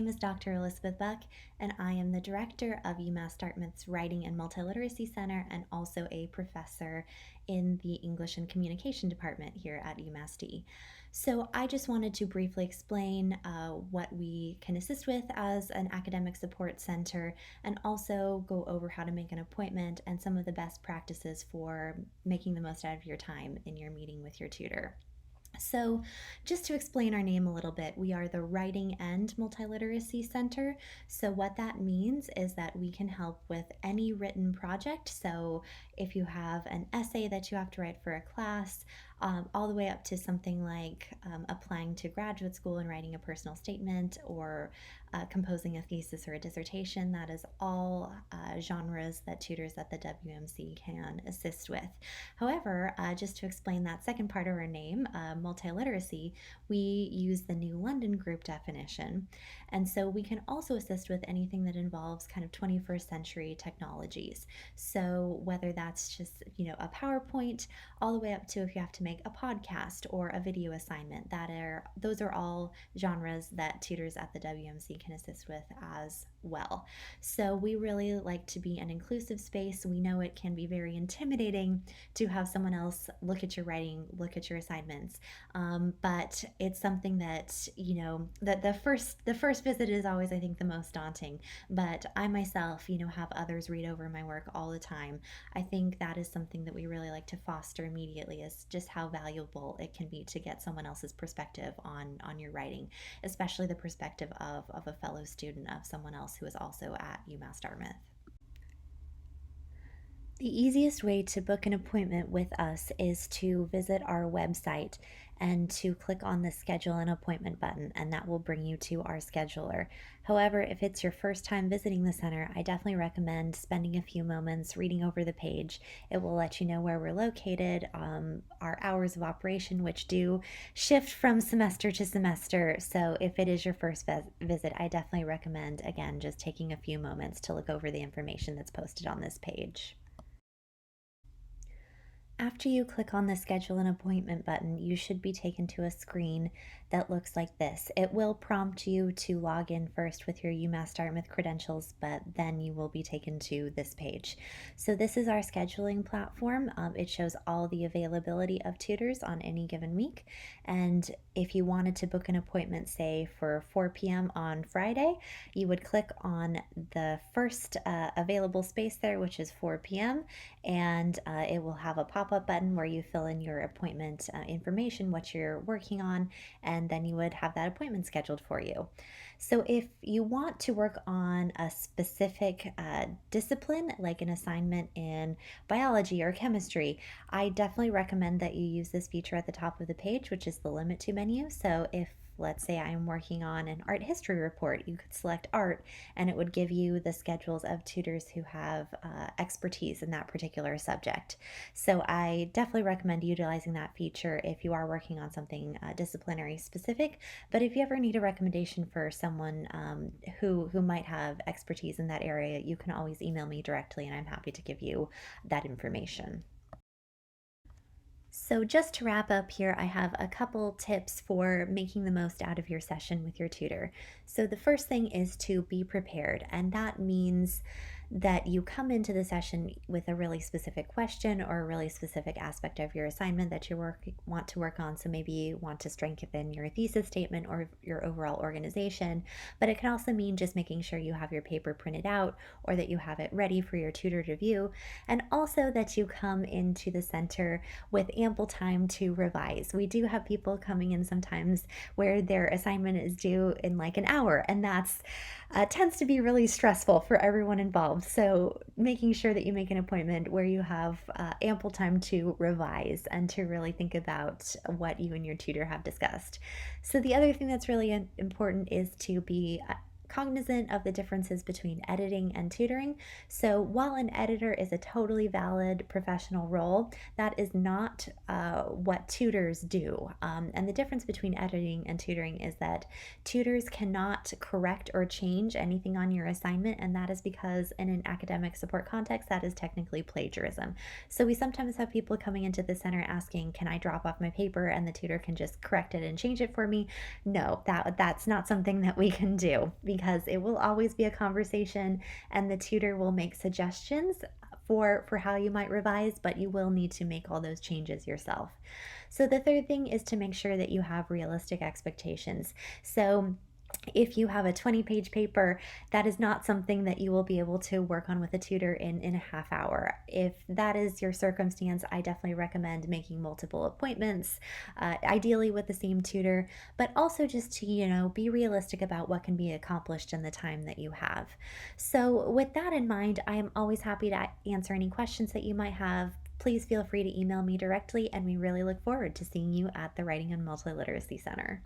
My name is Dr. Elizabeth Buck, and I am the director of UMass Dartmouth's Writing and Multiliteracy Center and also a professor in the English and Communication Department here at UMassD. So I just wanted to briefly explain what we can assist with as an academic support center and also go over how to make an appointment and some of the best practices for making the most out of your time in your meeting with your tutor. So, just to explain our name a little bit, we are the Writing and Multiliteracy Center. So, what that means is that we can help with any written project. So, if you have an essay that you have to write for a class, all the way up to something like applying to graduate school and writing a personal statement or composing a thesis or a dissertation, that is all genres that tutors at the WMC can assist with. However, just to explain that second part of our name, multiliteracy, we use the New London Group definition. And so we can also assist with anything that involves kind of 21st century technologies. So whether that's just, a PowerPoint, all the way up to if you have to make a podcast or a video assignment, those are all genres that tutors at the WMC can assist with as well. So we really like to be an inclusive space. We know it can be very intimidating to have someone else look at your writing, look at your assignments. But it's something that, that the first visit is always, I think, the most daunting. But I myself, have others read over my work all the time. I think that is something that we really like to foster immediately, is just how valuable it can be to get someone else's perspective on your writing, especially the perspective of a fellow student, of someone else who is also at UMass Dartmouth. The easiest way to book an appointment with us is to visit our website and to click on the schedule an appointment button, and that will bring you to our scheduler. However, if it's your first time visiting the center, I definitely recommend spending a few moments reading over the page. It will let you know where we're located, our hours of operation, which do shift from semester to semester. So if it is your first visit, I definitely recommend, again, just taking a few moments to look over the information that's posted on this page. After you click on the schedule an appointment button, you should be taken to a screen that looks like this. It will prompt you to log in first with your UMass Dartmouth credentials, but then you will be taken to this page. So this is our scheduling platform. It shows all the availability of tutors on any given week. And if you wanted to book an appointment, say for 4 p.m. on Friday, you would click on the first available space there, which is 4 p.m., and it will have a pop-up button where you fill in your appointment information, what you're working on, and then you would have that appointment scheduled for you. So if you want to work on a specific discipline, like an assignment in biology or chemistry, I definitely recommend that you use this feature at the top of the page, which is the Limit To menu. So if, let's say, I'm working on an art history report, you could select art and it would give you the schedules of tutors who have expertise in that particular subject. So I definitely recommend utilizing that feature if you are working on something disciplinary specific. But if you ever need a recommendation for someone who might have expertise in that area, you can always email me directly and I'm happy to give you that information. So, just to wrap up here, I have a couple tips for making the most out of your session with your tutor. So, the first thing is to be prepared, and that means that you come into the session with a really specific question or a really specific aspect of your assignment that you want to work on. So maybe you want to strengthen your thesis statement or your overall organization, but it can also mean just making sure you have your paper printed out or that you have it ready for your tutor to view, and also that you come into the center with ample time to revise. We do have people coming in sometimes where their assignment is due in like an hour, and that's tends to be really stressful for everyone involved. So, making sure that you make an appointment where you have ample time to revise and to really think about what you and your tutor have discussed. So, the other thing that's really important is to be cognizant of the differences between editing and tutoring. So while an editor is a totally valid professional role, that is not what tutors do. And the difference between editing and tutoring is that tutors cannot correct or change anything on your assignment, and that is because in an academic support context, that is technically plagiarism. So we sometimes have people coming into the center asking, can I drop off my paper and the tutor can just correct it and change it for me? No, that's not something that we can do because it will always be a conversation and the tutor will make suggestions for how you might revise, but you will need to make all those changes yourself. So the third thing is to make sure that you have realistic expectations. So if you have a 20-page paper, that is not something that you will be able to work on with a tutor in a half hour. If that is your circumstance, I definitely recommend making multiple appointments, ideally with the same tutor, but also just to, be realistic about what can be accomplished in the time that you have. So with that in mind, I am always happy to answer any questions that you might have. Please feel free to email me directly, and we really look forward to seeing you at the Writing and Multiliteracy Center.